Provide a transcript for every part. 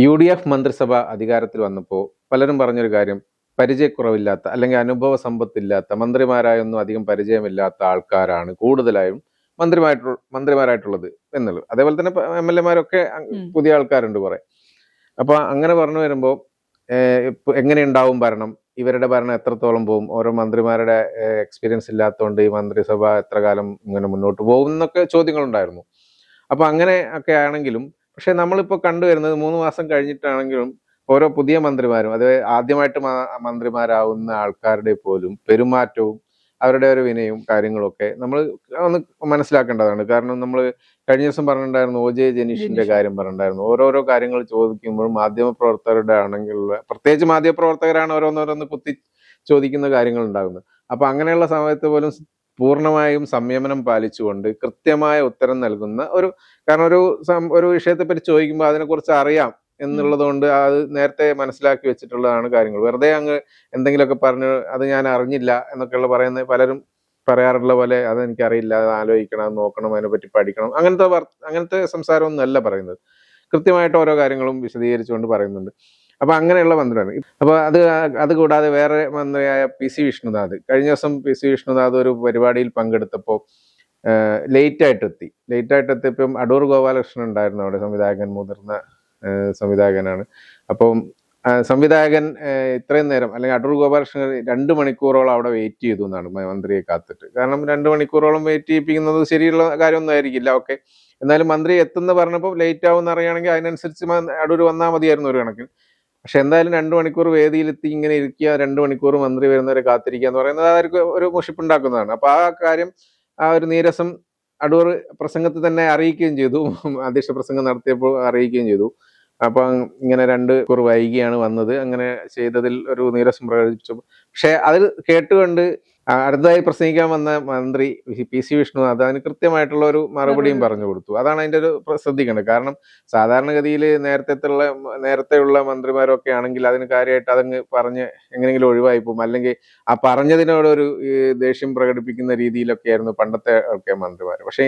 UDF മന്ത്രിസഭ അധികാരത്തിൽ വന്നപ്പോൾ പലരും പറഞ്ഞൊരു കാര്യം, പരിചയക്കുറവില്ലാത്ത അല്ലെങ്കിൽ അനുഭവ സമ്പത്തില്ലാത്ത മന്ത്രിമാരായൊന്നും അധികം പരിചയമില്ലാത്ത ആൾക്കാരാണ് കൂടുതലായും മന്ത്രിമാരായിട്ടുള്ളത് എന്നുള്ളത്. അതേപോലെ തന്നെ MLA-മാരൊക്കെ പുതിയ ആൾക്കാരുണ്ട് കുറെ. അപ്പൊ അങ്ങനെ പറഞ്ഞു വരുമ്പോൾ എങ്ങനെ ഉണ്ടാവും ഭരണം, ഇവരുടെ ഭരണം എത്രത്തോളം പോകും, ഓരോ മന്ത്രിമാരുടെ എക്സ്പീരിയൻസ് ഇല്ലാത്തതുകൊണ്ട് ഈ മന്ത്രിസഭ എത്ര കാലം ഇങ്ങനെ മുന്നോട്ട് പോകും എന്നൊക്കെ ചോദ്യങ്ങളുണ്ടായിരുന്നു. അപ്പൊ അങ്ങനെ ഒക്കെ ആണെങ്കിലും പക്ഷെ നമ്മളിപ്പോൾ കണ്ടുവരുന്നത് 3 മാസം കഴിഞ്ഞിട്ടാണെങ്കിലും ഓരോ പുതിയ മന്ത്രിമാരും, അത് ആദ്യമായിട്ട് മന്ത്രിമാരാവുന്ന ആൾക്കാരുടെ പോലും പെരുമാറ്റവും അവരുടെ ഒരു വിനയവും കാര്യങ്ങളൊക്കെ നമ്മൾ ഒന്ന് മനസ്സിലാക്കേണ്ടതാണ്. കാരണം നമ്മൾ കഴിഞ്ഞ ദിവസം പറഞ്ഞിട്ടുണ്ടായിരുന്നു, OJ ജനീഷിന്റെ കാര്യം പറഞ്ഞിട്ടുണ്ടായിരുന്നു. ഓരോരോ കാര്യങ്ങൾ ചോദിക്കുമ്പോഴും മാധ്യമപ്രവർത്തകരുടെ ആണെങ്കിൽ, പ്രത്യേകിച്ച് മാധ്യമപ്രവർത്തകരാണ് ഓരോന്നോരോന്ന് കുത്തി ചോദിക്കുന്ന കാര്യങ്ങൾ ഉണ്ടാകുന്നത്. അപ്പൊ അങ്ങനെയുള്ള സമയത്ത് പോലും പൂർണ്ണമായും സംയമനം പാലിച്ചുകൊണ്ട് കൃത്യമായ ഉത്തരം നൽകുന്ന കാരണം ഒരു വിഷയത്തെ പറ്റി ചോദിക്കുമ്പോൾ അതിനെക്കുറിച്ച് അറിയാം എന്നുള്ളത് കൊണ്ട് അത് നേരത്തെ മനസ്സിലാക്കി വെച്ചിട്ടുള്ളതാണ് കാര്യങ്ങൾ. വെറുതെ അങ്ങ് എന്തെങ്കിലുമൊക്കെ പറഞ്ഞു അത് ഞാൻ അറിഞ്ഞില്ല എന്നൊക്കെയുള്ള പറയുന്ന പലരും പറയാറുള്ള പോലെ അതെനിക്കറിയില്ല, അത് ആലോചിക്കണം, അത് നോക്കണം, അതിനെപ്പറ്റി പഠിക്കണം, അങ്ങനത്തെ സംസാരമൊന്നും അല്ല പറയുന്നത്. കൃത്യമായിട്ട് ഓരോ കാര്യങ്ങളും വിശദീകരിച്ചുകൊണ്ട് പറയുന്നുണ്ട്. അപ്പൊ അങ്ങനെയുള്ള മന്ത്രിയാണ്. അപ്പൊ അത് കൂടാതെ വേറെ മന്ത്രിയായ PC വിഷ്ണുനാഥ്, കഴിഞ്ഞ ദിവസം PC വിഷ്ണുനാഥ് ഒരു പരിപാടിയിൽ പങ്കെടുത്തപ്പോൾ ലേറ്റ് ആയിട്ട് എത്തിയപ്പം അടൂർ ഗോപാലകൃഷ്ണൻ ഉണ്ടായിരുന്നു അവിടെ, മുതിർന്ന സംവിധായകനാണ്. അപ്പം സംവിധായകൻ ഇത്രയും നേരം, അല്ലെങ്കിൽ അടൂർ ഗോപാലകൃഷ്ണൻ 2 മണിക്കൂറോളം അവിടെ വെയിറ്റ് ചെയ്തു എന്നാണ് മന്ത്രിയെ കാത്തിട്ട്. കാരണം 2 മണിക്കൂറോളം വെയിറ്റ് ചെയ്യിപ്പിക്കുന്നത് ശരിയുള്ള കാര്യമൊന്നും ആയിരിക്കില്ല. ഓക്കെ, എന്നാലും മന്ത്രി എത്തുന്ന പറഞ്ഞപ്പോൾ ലേറ്റ് ആവും എന്നറിയുകയാണെങ്കിൽ അതിനനുസരിച്ച് അടൂർ വന്നാൽ മതിയായിരുന്നു ഒരു കണക്കിന്. പക്ഷെ എന്തായാലും 2 മണിക്കൂർ വേദിയിലെത്തി ഇങ്ങനെ ഇരിക്കുക, 2 മണിക്കൂർ മന്ത്രി വരുന്നവരെ കാത്തിരിക്കുക എന്ന് പറയുന്നത് അവർക്ക് ഒരു മുഷിപ്പുണ്ടാക്കുന്നതാണ്. അപ്പൊ ആ കാര്യം, ആ ഒരു നീരസം അടൂർ പ്രസംഗത്തിൽ തന്നെ അറിയിക്കുകയും ചെയ്തു, അധ്യക്ഷ പ്രസംഗം നടത്തിയപ്പോൾ അറിയിക്കുകയും ചെയ്തു. അപ്പൊ ഇങ്ങനെ 2 മണിക്കൂർ വൈകിയാണ് വന്നത്, അങ്ങനെ ചെയ്തതിൽ ഒരു നീരസം പ്രകടിപ്പിച്ചു. പക്ഷെ അത് കേട്ടുകൊണ്ട് അടുത്തതായി പ്രസംഗിക്കാൻ വന്ന മന്ത്രി PC വിഷ്ണുനാഥ് അതിന് കൃത്യമായിട്ടുള്ള ഒരു മറുപടിയും പറഞ്ഞു കൊടുത്തു. അതാണ് അതിന്റെ ഒരു ശ്രദ്ധിക്കേണ്ടത്. കാരണം സാധാരണഗതിയിൽ നേരത്തെയുള്ള മന്ത്രിമാരൊക്കെ ആണെങ്കിൽ അതിന് കാര്യമായിട്ട് അതങ്ങ് പറഞ്ഞ് എങ്ങനെയെങ്കിലും ഒഴിവായി പോകും, അല്ലെങ്കിൽ ആ പറഞ്ഞതിനോടൊരു ദേഷ്യം പ്രകടിപ്പിക്കുന്ന രീതിയിലൊക്കെ ആയിരുന്നു പണ്ടത്തെ ഒക്കെ മന്ത്രിമാർ. പക്ഷെ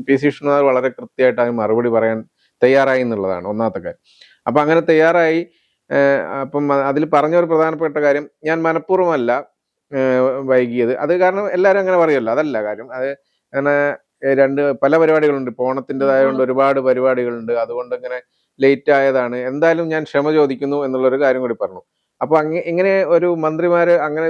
PC വിഷ്ണുനാഥ് വളരെ കൃത്യമായിട്ട് അതിന് മറുപടി പറയാൻ തയ്യാറായി എന്നുള്ളതാണ് ഒന്നാമത്തെ കാര്യം. അപ്പൊ അങ്ങനെ തയ്യാറായി. അപ്പം അതിൽ പറഞ്ഞ ഒരു പ്രധാനപ്പെട്ട കാര്യം, ഞാൻ മനഃപൂർവ്വമല്ല വൈകിയത്, അത് കാരണം എല്ലാവരും അങ്ങനെ പറയുമല്ലോ, അതല്ല കാര്യം. അത് അങ്ങനെ പല പരിപാടികളുണ്ട്, ഓണത്തിൻ്റെതായതുകൊണ്ട് ഒരുപാട് പരിപാടികളുണ്ട്, അതുകൊണ്ട് ഇങ്ങനെ ലേറ്റ് ആയതാണ്, എന്തായാലും ഞാൻ ക്ഷമ ചോദിക്കുന്നു എന്നുള്ളൊരു കാര്യം കൂടി പറഞ്ഞു. അപ്പൊ ഇങ്ങനെ ഒരു മന്ത്രിമാര് അങ്ങനെ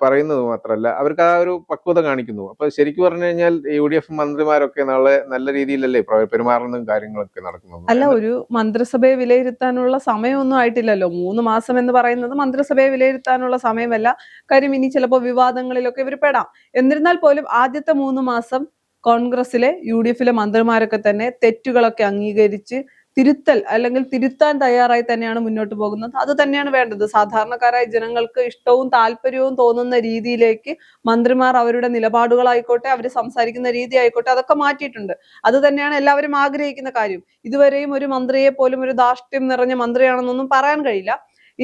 പറയുന്നത് മാത്രമല്ല, അവർക്ക് ആ ഒരു പക്വത കാണിക്കുന്നു. അപ്പൊ ശരിക്കും പറഞ്ഞു കഴിഞ്ഞാൽ UDF മന്ത്രിമാരൊക്കെ നാളെ നല്ല രീതിയിലല്ലേ പെരുമാറുന്നതും കാര്യങ്ങളൊക്കെ നടക്കുന്നത്. അല്ല, ഒരു മന്ത്രിസഭയെ വിലയിരുത്താനുള്ള സമയമൊന്നും ആയിട്ടില്ലല്ലോ. 3 മാസം എന്ന് പറയുന്നത് മന്ത്രിസഭയെ വിലയിരുത്താനുള്ള സമയമല്ല. കാര്യം ഇനി ചിലപ്പോൾ വിവാദങ്ങളിലൊക്കെ ഇവർ പെടാം. എന്നിരുന്നാൽ പോലും ആദ്യത്തെ 3 മാസം കോൺഗ്രസിലെ UDF-ലെ മന്ത്രിമാരൊക്കെ തന്നെ തെറ്റുകളൊക്കെ അംഗീകരിച്ച് തിരുത്താൻ തയ്യാറായി തന്നെയാണ് മുന്നോട്ട് പോകുന്നത്. അത് തന്നെയാണ് വേണ്ടത്. സാധാരണക്കാരായ ജനങ്ങൾക്ക് ഇഷ്ടവും താല്പര്യവും തോന്നുന്ന രീതിയിലേക്ക് മന്ത്രിമാർ അവരുടെ നിലപാടുകളായിക്കോട്ടെ, അവർ സംസാരിക്കുന്ന രീതി ആയിക്കോട്ടെ, അതൊക്കെ മാറ്റിയിട്ടുണ്ട്. അത് തന്നെയാണ് എല്ലാവരും ആഗ്രഹിക്കുന്ന കാര്യം. ഇതുവരെയും ഒരു മന്ത്രിയെ പോലും ഒരു ധാർഷ്ട്യം നിറഞ്ഞ മന്ത്രിയാണെന്നൊന്നും പറയാൻ കഴിയില്ല.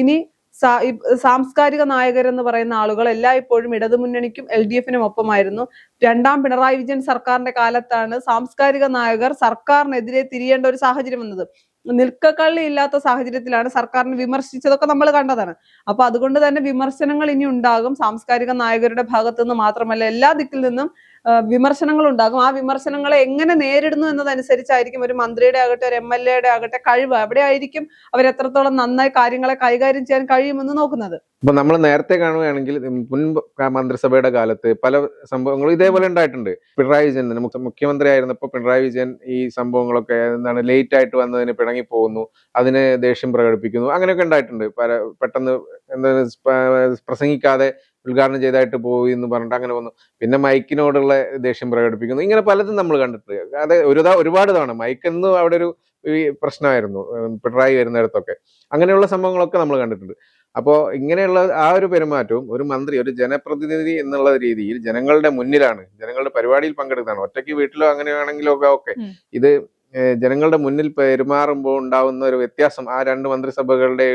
ഇനി സാംസ്കാരിക നായകരെന്ന് പറയുന്ന ആളുകൾ എല്ലായ്പ്പോഴും ഇടതുമുന്നണിക്കും LDF-നും ഒപ്പമായിരുന്നു. 2ാം പിണറായി വിജയൻ സർക്കാരിന്റെ കാലത്താണ് സാംസ്കാരിക നായകർ സർക്കാരിനെതിരെ തിരിയേണ്ട ഒരു സാഹചര്യം വന്നത്. നിൽക്കക്കള്ളി ഇല്ലാത്ത സാഹചര്യത്തിലാണ് സർക്കാരിനെ വിമർശിച്ചതൊക്കെ നമ്മൾ കണ്ടതാണ്. അപ്പൊ അതുകൊണ്ട് തന്നെ വിമർശനങ്ങൾ ഇനി ഉണ്ടാകും. സാംസ്കാരിക നായകരുടെ ഭാഗത്തു നിന്ന് മാത്രമല്ല, എല്ലാ ദിക്കിൽ നിന്നും വിമർശനങ്ങൾ ഉണ്ടാകും. ആ വിമർശനങ്ങളെ എങ്ങനെ നേരിടുന്നു എന്നതനുസരിച്ചായിരിക്കും ഒരു മന്ത്രിയുടെ ആകട്ടെ, ഒരു MLA-യുടെ ആകട്ടെ കഴിവ്, അവിടെ ആയിരിക്കും അവരെത്രത്തോളം നന്നായി കാര്യങ്ങളെ കൈകാര്യം ചെയ്യാൻ കഴിയുമെന്ന് നോക്കുന്നത്. ഇപ്പൊ നമ്മൾ നേരത്തെ കാണുകയാണെങ്കിൽ മുൻ മന്ത്രിസഭയുടെ കാലത്ത് പല സംഭവങ്ങളും ഇതേപോലെ ഉണ്ടായിട്ടുണ്ട്. പിണറായി വിജയൻ മുഖ്യമന്ത്രി ആയിരുന്നപ്പോൾ പിണറായി വിജയൻ ഈ സംഭവങ്ങളൊക്കെ ലേറ്റ് ആയിട്ട് വന്നതിന് പിണങ്ങി പോകുന്നു, അതിന് ദേഷ്യം പ്രകടിപ്പിക്കുന്നു, അങ്ങനെയൊക്കെ ഉണ്ടായിട്ടുണ്ട്. പെട്ടെന്ന് പ്രസംഗിക്കാതെ ഉദ്ഘാടനം ചെയ്തായിട്ട് പോയി എന്ന് പറഞ്ഞിട്ട് അങ്ങനെ വന്നു. പിന്നെ മൈക്കിനോടുള്ള ദേഷ്യം പ്രകടിപ്പിക്കുന്നു, ഇങ്ങനെ പലതും നമ്മൾ കണ്ടിട്ടുണ്ട്. അത് ഒരുപാട് തവണ മൈക്കെന്നും അവിടെ ഒരു പ്രശ്നമായിരുന്നു പിണറായി വരുന്നിടത്തൊക്കെ. അങ്ങനെയുള്ള സംഭവങ്ങളൊക്കെ നമ്മൾ കണ്ടിട്ടുണ്ട്. അപ്പോൾ ഇങ്ങനെയുള്ള ആ ഒരു പെരുമാറ്റവും, ഒരു മന്ത്രി, ഒരു ജനപ്രതിനിധി എന്നുള്ള രീതിയിൽ ജനങ്ങളുടെ മുന്നിലാണ്, ജനങ്ങളുടെ പരിപാടിയിൽ പങ്കെടുക്കുന്നതാണ്. ഒറ്റയ്ക്ക് വീട്ടിലോ അങ്ങനെയാണെങ്കിലോ ഒക്കെ ഓക്കെ, ഇത് ജനങ്ങളുടെ മുന്നിൽ പെരുമാറുമ്പോൾ ഉണ്ടാവുന്ന ഒരു വ്യത്യാസം, ആ 2 മന്ത്രിസഭകളുടെ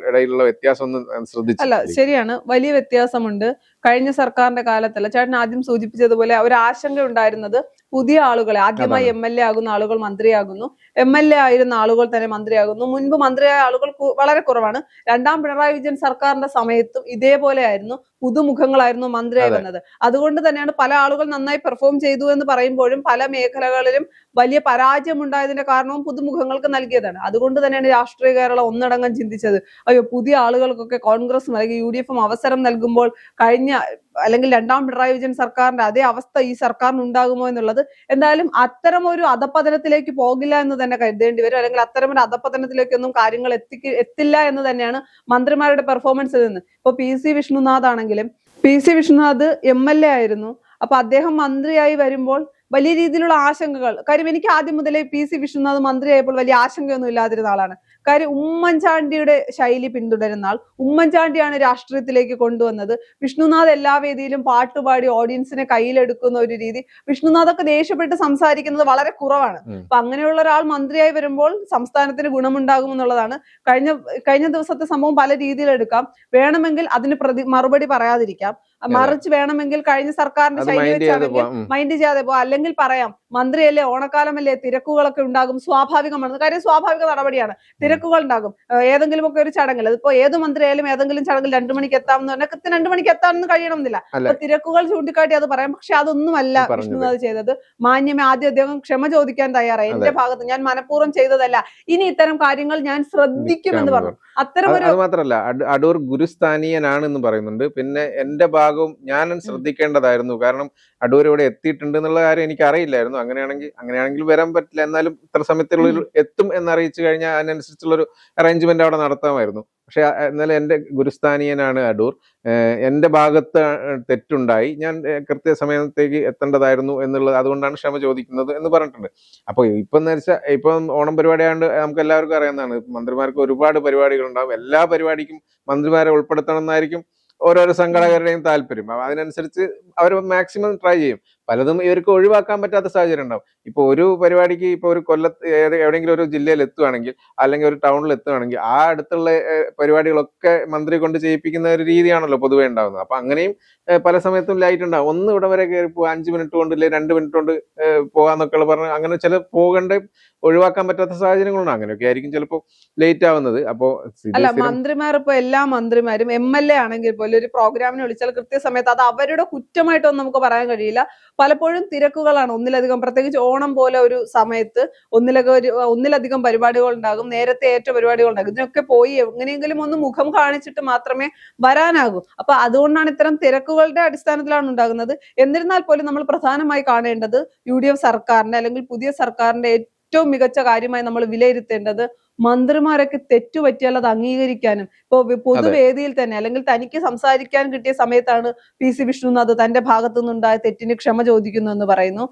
ഇടയിലുള്ള വ്യത്യാസം ഒന്ന് ശ്രദ്ധിച്ചു. അല്ല, ശരിയാണ്, വലിയ വ്യത്യാസമുണ്ട്. കഴിഞ്ഞ സർക്കാരിന്റെ കാലത്തല്ല, ചേട്ടൻ ആദ്യം സൂചിപ്പിച്ചതുപോലെ ഒരു ആശങ്ക ഉണ്ടായിരുന്നത് പുതിയ ആളുകളെ ആദ്യമായി MLA ആകുന്ന ആളുകൾ മന്ത്രിയാകുന്നു, MLA ആയിരുന്ന ആളുകൾ തന്നെ മന്ത്രിയാകുന്നു. മുൻപ് മന്ത്രിയായ ആളുകൾ വളരെ കുറവാണ്. രണ്ടാം പിണറായി വിജയൻ സർക്കാരിന്റെ സമയത്തും ഇതേപോലെ ആയിരുന്നു, പുതുമുഖങ്ങളായിരുന്നു മന്ത്രിയായി വന്നത്. അതുകൊണ്ട് തന്നെയാണ് പല ആളുകൾ നന്നായി പെർഫോം ചെയ്തു എന്ന് പറയുമ്പോഴും പല മേഖലകളിലും വലിയ പരാജയം ഉണ്ടായതിന്റെ കാരണവും പുതുമുഖങ്ങൾക്ക് നൽകിയതാണ്. അതുകൊണ്ട് തന്നെയാണ് രാഷ്ട്രീയ കേരളം ഒന്നടങ്കം ചിന്തിച്ചത്, അയ്യോ പുതിയ ആളുകൾക്കൊക്കെ കോൺഗ്രസും അല്ലെങ്കിൽ UDF അവസരം നൽകുമ്പോൾ കഴിഞ്ഞ അല്ലെങ്കിൽ രണ്ടാം പിണറായി വിജയൻ സർക്കാരിന്റെ അതേ അവസ്ഥ ഈ സർക്കാരിന് ഉണ്ടാകുമോ എന്നുള്ളത്. എന്തായാലും അത്തരം ഒരു അധപ്പതനത്തിലേക്ക് പോകില്ല എന്ന് തന്നെ കരുതേണ്ടി വരും, അല്ലെങ്കിൽ അത്തരം ഒരു അധപ്പതനത്തിലേക്കൊന്നും കാര്യങ്ങൾ എത്തില്ല എന്ന് തന്നെയാണ് മന്ത്രിമാരുടെ പെർഫോമൻസിൽ നിന്ന്. ഇപ്പൊ PC വിഷ്ണുനാഥ് ആണെങ്കിലും, PC വിഷ്ണുനാഥ് MLA ആയിരുന്നു. അപ്പൊ അദ്ദേഹം മന്ത്രിയായി വരുമ്പോൾ വലിയ രീതിയിലുള്ള ആശങ്കകൾ, കാര്യം എനിക്ക് ആദ്യം മുതലേ PC വിഷ്ണുനാഥ് മന്ത്രിയായപ്പോൾ വലിയ ആശങ്കയൊന്നും ഇല്ലാതിരുന്ന ആളാണ്. കാര്യം ഉമ്മൻചാണ്ടിയുടെ ശൈലി പിന്തുടരുന്ന ആൾ, ഉമ്മൻചാണ്ടിയാണ് രാഷ്ട്രീയത്തിലേക്ക് കൊണ്ടുവന്നത്. വിഷ്ണുനാഥ് എല്ലാ വേദിയിലും പാട്ടുപാടി ഓഡിയൻസിനെ കയ്യിലെടുക്കുന്ന ഒരു രീതി, വിഷ്ണുനാഥൊക്കെ ദേഷ്യപ്പെട്ട് സംസാരിക്കുന്നത് വളരെ കുറവാണ്. അപ്പൊ അങ്ങനെയുള്ള ഒരാൾ മന്ത്രിയായി വരുമ്പോൾ സംസ്ഥാനത്തിന് ഗുണമുണ്ടാകും എന്നുള്ളതാണ്. കഴിഞ്ഞ ദിവസത്തെ സംഭവം പല രീതിയിലെടുക്കാം. വേണമെങ്കിൽ അതിന് മറുപടി പറയാതിരിക്കാം, മറിച്ച് വേണമെങ്കിൽ കഴിഞ്ഞ സർക്കാരിന്റെ ശൈലി വെച്ചാണെങ്കിൽ മൈൻഡ് ചെയ്യാതെ പോവാം, അല്ലെങ്കിൽ പറയാം മന്ത്രിയല്ലേ, ഓണക്കാലമല്ലേ, തിരക്കുകളൊക്കെ ഉണ്ടാകും, സ്വാഭാവികമാണ്. കാര്യം സ്വാഭാവിക നടപടിയാണ്, തിരക്കുകൾ ഉണ്ടാകും. ഏതെങ്കിലും ഒക്കെ ഒരു ചടങ്ങിൽ, അതിപ്പോ ഏത് മന്ത്രിയായാലും ഏതെങ്കിലും ചടങ്ങിൽ 2 മണിക്ക് എത്താമെന്ന് പറഞ്ഞാൽ കൃത്യം 2 മണിക്ക് എത്താമെന്ന് കഴിയണമെന്നില്ല. അപ്പൊ തിരക്കുകൾ ചൂണ്ടിക്കാട്ടി അത് പറയാം. പക്ഷെ അതൊന്നുമല്ല വിഷ്ണുനാഥ് ചെയ്തത്. മാന്യമേ ആദ്യം അദ്ദേഹം ക്ഷമ ചോദിക്കാൻ തയ്യാറായി, എന്റെ ഭാഗത്ത് ഞാൻ മനഃപൂർവ്വം ചെയ്തതല്ല, ഇനി ഇത്തരം കാര്യങ്ങൾ ഞാൻ ശ്രദ്ധിക്കുമെന്ന് പറഞ്ഞു. അത്തരമൊരു, അത് മാത്രമല്ല അടൂർ ഗുരുസ്ഥാനീയനാണെന്ന് പറയുന്നുണ്ട്. പിന്നെ എന്റെ ഭാഗവും ഞാൻ ശ്രദ്ധിക്കേണ്ടതായിരുന്നു, കാരണം അടൂർ ഇവിടെ എത്തിയിട്ടുണ്ട് എന്നുള്ള കാര്യം എനിക്ക് അറിയില്ലായിരുന്നു. അങ്ങനെയാണെങ്കിൽ വരാൻ പറ്റില്ല, എന്നാലും ഇത്ര സമയത്തുള്ളിൽ എത്തും എന്നറിയിച്ചു കഴിഞ്ഞാൽ അതിനനുസരിച്ചുള്ളൊരു അറേഞ്ച്മെന്റ് അവിടെ നടത്താമായിരുന്നു. പക്ഷെ എന്നാലും എന്റെ ഗുരുസ്ഥാനീയനാണ് അടൂർ, എന്റെ ഭാഗത്ത് തെറ്റുണ്ടായി, ഞാൻ കൃത്യസമയത്തേക്ക് എത്തേണ്ടതായിരുന്നു എന്നുള്ളത്, അതുകൊണ്ടാണ് ക്ഷമ ചോദിക്കുന്നത് എന്ന് പറഞ്ഞിട്ടുണ്ട്. അപ്പൊ ഇപ്പം ഓണം പരിപാടി ആയതുകൊണ്ട് നമുക്ക് എല്ലാവർക്കും അറിയാവുന്നതാണ്, മന്ത്രിമാർക്ക് ഒരുപാട് പരിപാടികൾ ഉണ്ടാവും. എല്ലാ പരിപാടിക്കും മന്ത്രിമാരെ ഉൾപ്പെടുത്തണം എന്നായിരിക്കും ഓരോരോ സംഘടകരുടെയും താല്പര്യം. അതിനനുസരിച്ച് അവർ മാക്സിമം ട്രൈ ചെയ്യും. പലതും ഇവർക്ക് ഒഴിവാക്കാൻ പറ്റാത്ത സാഹചര്യം ഉണ്ടാവും. ഇപ്പൊ ഒരു പരിപാടിക്ക് ഇപ്പൊ ഒരു കൊല്ലത്ത് എവിടെയെങ്കിലും ഒരു ജില്ലയിൽ എത്തുകയാണെങ്കിൽ, അല്ലെങ്കിൽ ഒരു ടൗണിൽ എത്തുകയാണെങ്കിൽ, ആ അടുത്തുള്ള പരിപാടികളൊക്കെ മന്ത്രി കൊണ്ട് ചെയ്യിപ്പിക്കുന്ന ഒരു രീതിയാണല്ലോ പൊതുവേ ഉണ്ടാവുന്നത്. അപ്പൊ അങ്ങനെയും പല സമയത്തും ലൈറ്റ് ഉണ്ടാവും. ഒന്ന് ഇവിടെ വരെ കയറി പോകുക, 5 മിനിറ്റ് കൊണ്ട് ഇല്ലെങ്കിൽ 2 മിനിറ്റ് കൊണ്ട് പോകാന്നൊക്കെ പറഞ്ഞ് അങ്ങനെ ചില പോകേണ്ട ഒഴിവാക്കാൻ പറ്റാത്ത സാഹചര്യങ്ങളുണ്ട്. അങ്ങനെയൊക്കെ ആയിരിക്കും ചിലപ്പോൾ ലേറ്റ് ആവുന്നത്. അപ്പോ അല്ല, മന്ത്രിമാർ ഇപ്പൊ എല്ലാ മന്ത്രിമാരും MLA ആണെങ്കിൽ പോലും ഒരു പ്രോഗ്രാമിന് വിളിച്ചാൽ കൃത്യസമയത്ത്, അത് അവരുടെ കുറ്റമായിട്ടൊന്നും നമുക്ക് പറയാൻ കഴിയില്ല. പലപ്പോഴും തിരക്കുകളാണ്, ഒന്നിലധികം, പ്രത്യേകിച്ച് ഓണം പോലെ ഒരു സമയത്ത് ഒന്നിലധികം പരിപാടികൾ ഉണ്ടാകും, നേരത്തെ ഏറ്റ പരിപാടികൾ ഉണ്ടാകും. ഇതിനൊക്കെ പോയി എങ്ങനെയെങ്കിലും ഒന്ന് മുഖം കാണിച്ചിട്ട് മാത്രമേ വരാനാകൂ. അപ്പൊ അതുകൊണ്ടാണ് ഇത്തരം തിരക്കുകളുടെ അടിസ്ഥാനത്തിലാണ് ഉണ്ടാകുന്നത്. എന്നിരുന്നാൽ പോലും നമ്മൾ പ്രധാനമായി കാണേണ്ടത് UDF സർക്കാരിന്റെ അല്ലെങ്കിൽ പുതിയ സർക്കാരിന്റെ ഏറ്റവും മികച്ച കാര്യമായി നമ്മൾ വിലയിരുത്തേണ്ടത് മന്ത്രിമാരൊക്കെ തെറ്റുപറ്റിയാൽ അത് അംഗീകരിക്കാനും, ഇപ്പൊ പൊതുവേദിയിൽ തന്നെ അല്ലെങ്കിൽ തനിക്ക് സംസാരിക്കാൻ കിട്ടിയ സമയത്താണ് PC വിഷ്ണുനാഥ് തന്റെ ഭാഗത്തു നിന്നുണ്ടായ തെറ്റിന് ക്ഷമ ചോദിക്കുന്നു എന്ന് പറയുന്നു.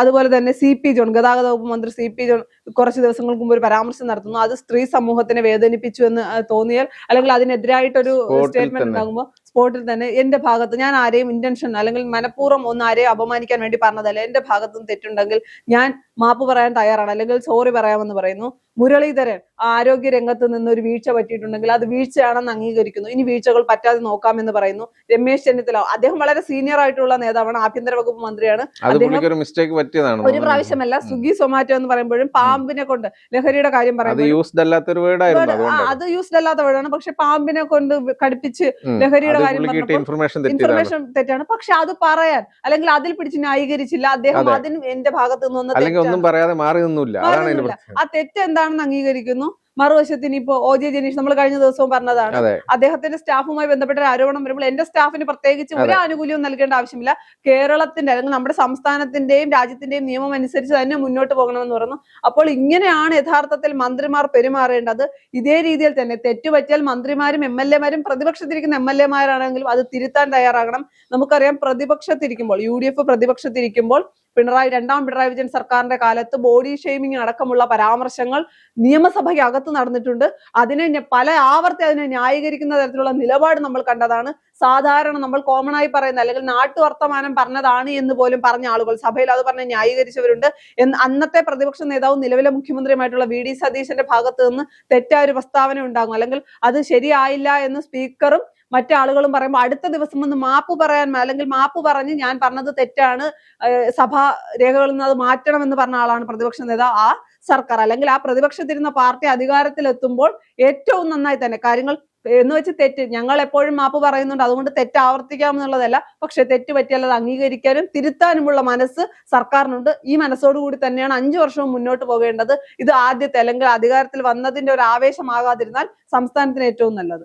അതുപോലെ തന്നെ CP ജോൺ, ഗതാഗത വകുപ്പ് മന്ത്രി CP ജോൺ കുറച്ച് ദിവസങ്ങൾക്ക് മുമ്പ് ഒരു പരാമർശം നടത്തുന്നു. അത് സ്ത്രീ സമൂഹത്തിനെ വേദനിപ്പിച്ചു എന്ന് തോന്നിയാൽ, അല്ലെങ്കിൽ അതിനെതിരായിട്ടൊരു സ്റ്റേറ്റ്മെന്റ് ഉണ്ടാകുമ്പോൾ സ്പോട്ടിൽ തന്നെ എന്റെ ഭാഗത്ത് ഞാൻ ആരെയും ഇന്റൻഷൻ അല്ലെങ്കിൽ മനഃപൂർവ്വം ഒന്ന് ആരെയും അപമാനിക്കാൻ വേണ്ടി പറഞ്ഞതല്ല, എന്റെ ഭാഗത്തും തെറ്റുണ്ടെങ്കിൽ ഞാൻ മാപ്പ് പറയാൻ തയ്യാറാണ്, അല്ലെങ്കിൽ സോറി പറയാമെന്ന് പറയുന്നു. മുരളീധരൻ ആരോഗ്യ രംഗത്ത് നിന്ന് ഒരു വീഴ്ച പറ്റിയിട്ടുണ്ടെങ്കിൽ അത് വീഴ്ചയാണെന്ന് അംഗീകരിക്കുന്നു, ഇനി വീഴ്ചകൾ പറ്റാതെ നോക്കാമെന്ന് പറയുന്നു. രമേശ് ചെന്നിത്തല, അദ്ദേഹം വളരെ സീനിയർ ആയിട്ടുള്ള നേതാവാണ്, ആഭ്യന്തര വകുപ്പ് മന്ത്രിയാണ്. ഒരു പ്രാവശ്യമല്ല, സ്വിഗ്ഗി സൊമാറ്റോ എന്ന് പറയുമ്പോഴും പാമ്പിനെ കൊണ്ട് ലഹരിയുടെ കാര്യം പറയുമ്പോൾ അത് യൂസ്ഡ് അല്ലാത്ത വേർഡാണ്. പക്ഷെ പാമ്പിനെ കൊണ്ട് കടുപ്പിച്ച് ലഹരിയുടെ കാര്യം ഇൻഫർമേഷൻ തെറ്റാണ്. പക്ഷെ അത് പറയാൻ അല്ലെങ്കിൽ അതിൽ പിടിച്ച് ന്യായീകരിച്ചില്ല അദ്ദേഹം. അതിന് എന്റെ ഭാഗത്ത് നിന്ന് ആ തെറ്റ് എന്താണെന്ന് അംഗീകരിക്കുന്നു. മറുവശത്ത് ഇനിയിപ്പോ OJ ജനീഷ് നമ്മൾ കഴിഞ്ഞ ദിവസവും പറഞ്ഞതാണ്, അദ്ദേഹത്തിന്റെ സ്റ്റാഫുമായി ബന്ധപ്പെട്ട ഒരു ആരോപണം വരുമ്പോൾ എന്റെ സ്റ്റാഫിന് പ്രത്യേകിച്ച് ഒരു ആനുകൂല്യവും നൽകേണ്ട ആവശ്യമില്ല, കേരളത്തിന്റെ അല്ലെങ്കിൽ നമ്മുടെ സംസ്ഥാനത്തിന്റെയും രാജ്യത്തിന്റെയും നിയമം അനുസരിച്ച് തന്നെ മുന്നോട്ട് പോകണമെന്ന് പറഞ്ഞു. അപ്പോൾ ഇങ്ങനെയാണ് യഥാർത്ഥത്തിൽ മന്ത്രിമാർ പെരുമാറേണ്ടത്. ഇതേ രീതിയിൽ തന്നെ തെറ്റുപറ്റിയാൽ മന്ത്രിമാരും MLA-മാരും പ്രതിപക്ഷത്തിരിക്കുന്ന MLA-മാരാണെങ്കിലും അത് തിരുത്താൻ തയ്യാറാകണം. നമുക്കറിയാം, പ്രതിപക്ഷത്തിരിക്കുമ്പോൾ UDF പ്രതിപക്ഷത്തിരിക്കുമ്പോൾ രണ്ടാം പിണറായി വിജയൻ സർക്കാരിന്റെ കാലത്ത് ബോഡി ഷെയ്മിങ് അടക്കമുള്ള പരാമർശങ്ങൾ നിയമസഭയ്ക്കകത്ത് നടന്നിട്ടുണ്ട്. അതിനെ ആവർത്തി ന്യായീകരിക്കുന്ന തരത്തിലുള്ള നിലപാട് നമ്മൾ കണ്ടതാണ്. സാധാരണ നമ്മൾ കോമൺ ആയി പറയുന്ന അല്ലെങ്കിൽ നാട്ടുവർത്തമാനം പറഞ്ഞതാണ് എന്ന് പോലും പറഞ്ഞ ആളുകൾ സഭയിൽ അത് പറഞ്ഞ് ന്യായീകരിച്ചവരുണ്ട്. അന്നത്തെ പ്രതിപക്ഷ നേതാവും നിലവിലെ മുഖ്യമന്ത്രിയുമായിട്ടുള്ള VD സതീശന്റെ ഭാഗത്ത് നിന്ന് തെറ്റായ ഒരു പ്രസ്താവന ഉണ്ടാകും, അല്ലെങ്കിൽ അത് ശരിയായില്ല എന്ന് സ്പീക്കറും മറ്റാളുകളും പറയുമ്പോൾ അടുത്ത ദിവസം വന്ന് മാപ്പ് പറയാൻ അല്ലെങ്കിൽ മാപ്പ് പറഞ്ഞ് ഞാൻ പറഞ്ഞത് തെറ്റാണ്, സഭാ രേഖകളിൽ നിന്ന് അത് മാറ്റണം എന്ന് പറഞ്ഞ ആളാണ് പ്രതിപക്ഷ നേതാവ്. ആ സർക്കാർ അല്ലെങ്കിൽ ആ പ്രതിപക്ഷത്തിരുന്ന പാർട്ടി അധികാരത്തിലെത്തുമ്പോൾ ഏറ്റവും നന്നായി തന്നെ കാര്യങ്ങൾ എന്ന് വെച്ച് തെറ്റ് ഞങ്ങൾ എപ്പോഴും മാപ്പ് പറയുന്നുണ്ട്, അതുകൊണ്ട് തെറ്റ് ആവർത്തിക്കാം എന്നുള്ളതല്ല. പക്ഷെ തെറ്റ് പറ്റിയാൽ അത് അംഗീകരിക്കാനും തിരുത്താനുമുള്ള മനസ്സ് സർക്കാരിനുണ്ട്. ഈ മനസ്സോടുകൂടി തന്നെയാണ് 5 വർഷവും മുന്നോട്ട് പോകേണ്ടത്. ഇത് ആദ്യത്തെ അല്ലെങ്കിൽ അധികാരത്തിൽ വന്നതിന്റെ ഒരു ആവേശമാകാതിരുന്നാൽ സംസ്ഥാനത്തിന് ഏറ്റവും നല്ലത്.